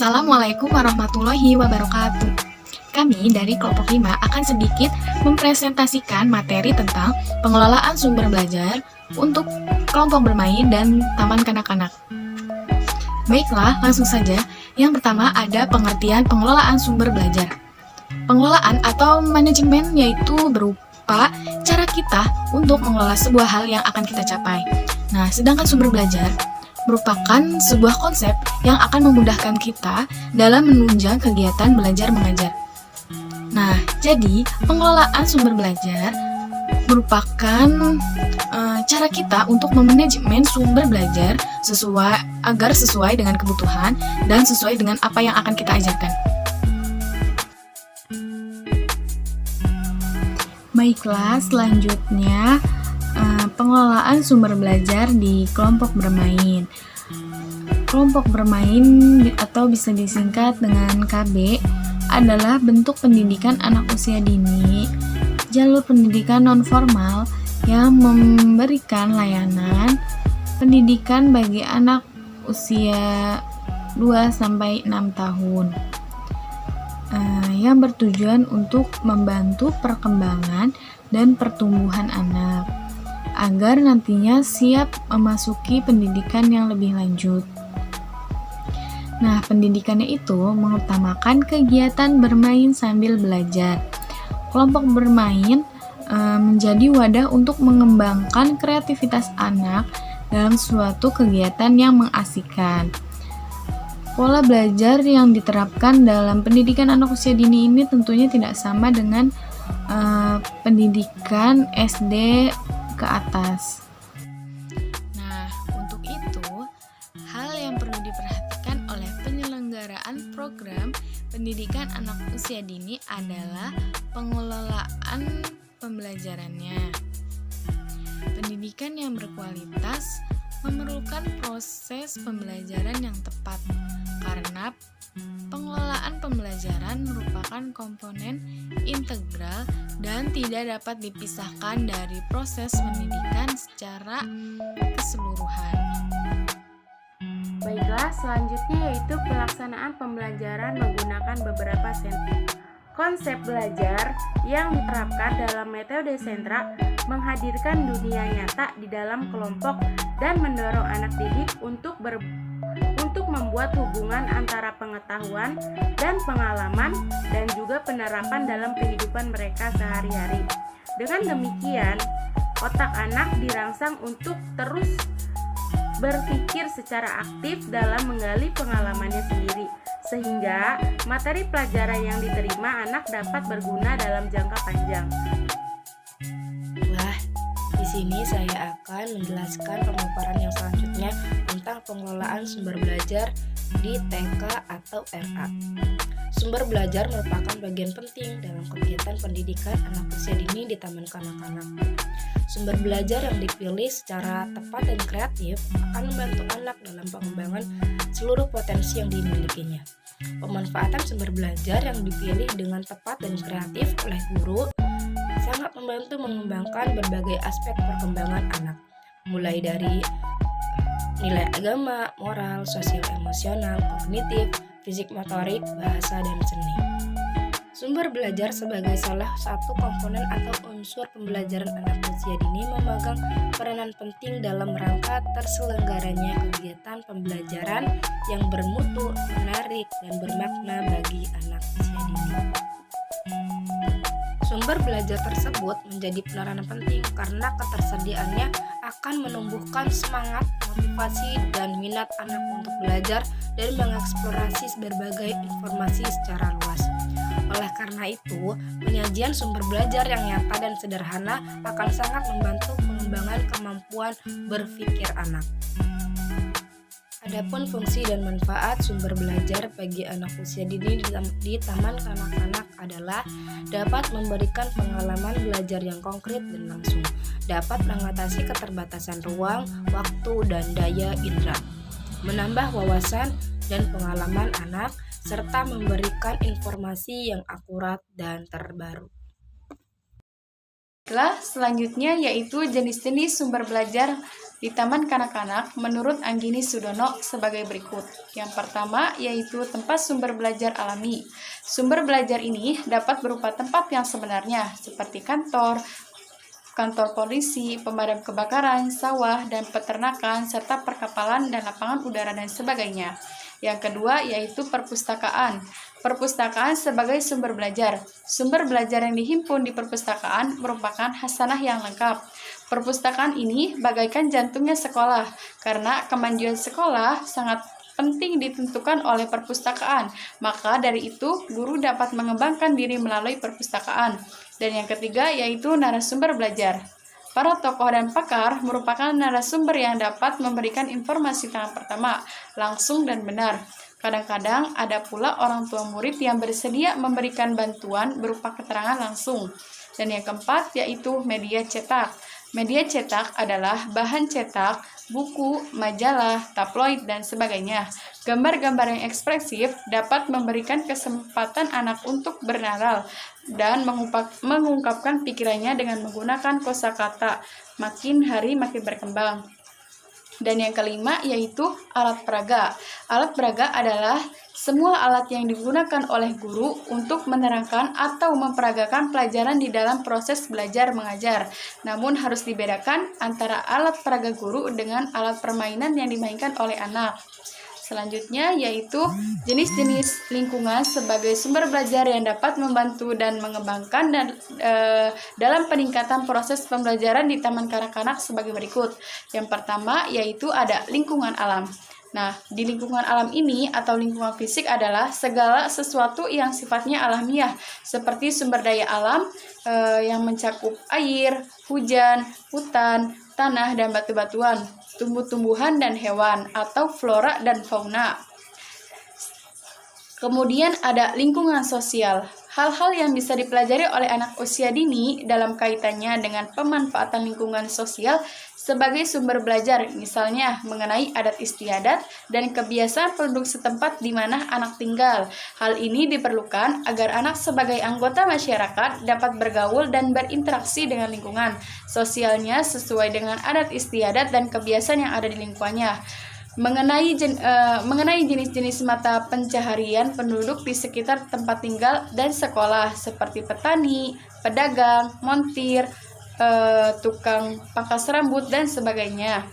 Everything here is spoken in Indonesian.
Assalamualaikum warahmatullahi wabarakatuh. Kami dari kelompok 5 akan sedikit mempresentasikan materi tentang pengelolaan sumber belajar untuk kelompok bermain dan taman kanak-kanak. Baiklah, langsung saja. Yang pertama ada pengertian pengelolaan sumber belajar. Pengelolaan atau manajemen yaitu berupa cara kita untuk mengelola sebuah hal yang akan kita capai. Nah, sedangkan sumber belajar merupakan sebuah konsep yang akan memudahkan kita dalam menunjang kegiatan belajar mengajar. Nah, jadi pengelolaan sumber belajar merupakan cara kita untuk memanajemen sumber belajar agar sesuai dengan kebutuhan dan sesuai dengan apa yang akan kita ajarkan. Baiklah, selanjutnya pengelolaan sumber belajar di kelompok bermain. Kelompok bermain atau bisa disingkat dengan KB adalah bentuk pendidikan anak usia dini, jalur pendidikan non-formal yang memberikan layanan pendidikan bagi anak usia 2-6 tahun yang bertujuan untuk membantu perkembangan dan pertumbuhan anak agar nantinya siap memasuki pendidikan yang lebih lanjut. Nah, pendidikannya itu mengutamakan kegiatan bermain sambil belajar. Kelompok bermain menjadi wadah untuk mengembangkan kreativitas anak dalam suatu kegiatan yang mengasihkan. Pola belajar yang diterapkan dalam pendidikan anak usia dini ini tentunya tidak sama dengan pendidikan SD ke atas. Nah, untuk itu, hal yang perlu diperhatikan oleh penyelenggaraan program pendidikan anak usia dini adalah pengelolaan pembelajarannya. Pendidikan yang berkualitas memerlukan proses pembelajaran yang tepat, karena pengelolaan pembelajaran merupakan komponen integral dan tidak dapat dipisahkan dari proses pendidikan secara keseluruhan. Baiklah, selanjutnya yaitu pelaksanaan pembelajaran menggunakan beberapa sentra. Konsep belajar yang diterapkan dalam metode sentra menghadirkan dunia nyata di dalam kelompok dan mendorong anak didik untuk membuat hubungan antara pengetahuan dan pengalaman dan juga penerapan dalam kehidupan mereka sehari-hari. Dengan demikian, otak anak dirangsang untuk terus berpikir secara aktif dalam menggali pengalamannya sendiri, sehingga materi pelajaran yang diterima anak dapat berguna dalam jangka panjang. Di sini saya akan menjelaskan pemaparan yang selanjutnya tentang pengelolaan sumber belajar di TK atau RA. Sumber belajar merupakan bagian penting dalam kegiatan pendidikan anak usia dini di taman kanak-kanak. Sumber belajar yang dipilih secara tepat dan kreatif akan membantu anak dalam pengembangan seluruh potensi yang dimilikinya. Pemanfaatan sumber belajar yang dipilih dengan tepat dan kreatif oleh guru sangat membantu mengembangkan berbagai aspek perkembangan anak, mulai dari nilai agama, moral, sosial emosional, kognitif, fisik motorik, bahasa, dan seni. Sumber belajar sebagai salah satu komponen atau unsur pembelajaran anak usia dini memegang peranan penting dalam rangka terselenggaranya kegiatan pembelajaran yang bermutu, menarik, dan bermakna bagi anak usia dini. Sumber belajar tersebut menjadi peranan penting karena ketersediaannya akan menumbuhkan semangat, motivasi, dan minat anak untuk belajar dan mengeksplorasi berbagai informasi secara luas. Oleh karena itu, penyajian sumber belajar yang nyata dan sederhana akan sangat membantu pengembangan kemampuan berpikir anak. Adapun fungsi dan manfaat sumber belajar bagi anak usia dini di taman kanak-kanak adalah dapat memberikan pengalaman belajar yang konkret dan langsung, dapat mengatasi keterbatasan ruang, waktu, dan daya indera, menambah wawasan dan pengalaman anak, serta memberikan informasi yang akurat dan terbaru. Selanjutnya yaitu jenis-jenis sumber belajar di Taman Kanak-kanak menurut Anggini Sudono sebagai berikut. Yang pertama yaitu tempat sumber belajar alami. Sumber belajar ini dapat berupa tempat yang sebenarnya seperti kantor polisi, pemadam kebakaran, sawah, dan peternakan, serta perkapalan dan lapangan udara dan sebagainya. Yang kedua yaitu perpustakaan. Perpustakaan sebagai sumber belajar. Sumber belajar yang dihimpun di perpustakaan merupakan hasanah yang lengkap. Perpustakaan ini bagaikan jantungnya sekolah, karena kemajuan sekolah sangat penting ditentukan oleh perpustakaan. Maka dari itu, guru dapat mengembangkan diri melalui perpustakaan. Dan yang ketiga yaitu narasumber belajar. Para tokoh dan pakar merupakan narasumber yang dapat memberikan informasi tahap pertama, langsung dan benar. Kadang-kadang ada pula orang tua murid yang bersedia memberikan bantuan berupa keterangan langsung. Dan yang keempat yaitu media cetak. Media cetak adalah bahan cetak, buku, majalah, tabloid, dan sebagainya. Gambar-gambar yang ekspresif dapat memberikan kesempatan anak untuk bernalar dan mengungkapkan pikirannya dengan menggunakan kosakata. Makin hari makin berkembang. Dan yang kelima yaitu alat peraga. Alat peraga adalah semua alat yang digunakan oleh guru untuk menerangkan atau memperagakan pelajaran di dalam proses belajar mengajar. Namun harus dibedakan antara alat peraga guru dengan alat permainan yang dimainkan oleh anak. Selanjutnya yaitu jenis-jenis lingkungan sebagai sumber belajar yang dapat membantu dan mengembangkan dalam peningkatan proses pembelajaran di Taman Kanak-kanak sebagai berikut. Yang pertama yaitu ada lingkungan alam. Nah, di lingkungan alam ini atau lingkungan fisik adalah segala sesuatu yang sifatnya alamiah, seperti sumber daya alam yang mencakup air, hujan, hutan, tanah, dan batu-batuan, tumbuh-tumbuhan dan hewan, atau flora dan fauna. Kemudian ada lingkungan sosial. Hal-hal yang bisa dipelajari oleh anak usia dini dalam kaitannya dengan pemanfaatan lingkungan sosial sebagai sumber belajar, misalnya mengenai adat istiadat dan kebiasaan penduduk setempat di mana anak tinggal. Hal ini diperlukan agar anak sebagai anggota masyarakat dapat bergaul dan berinteraksi dengan lingkungan sosialnya sesuai dengan adat istiadat dan kebiasaan yang ada di lingkungannya. Mengenai jenis-jenis mata pencaharian penduduk di sekitar tempat tinggal dan sekolah seperti petani, pedagang, montir, tukang pangkas rambut, dan sebagainya.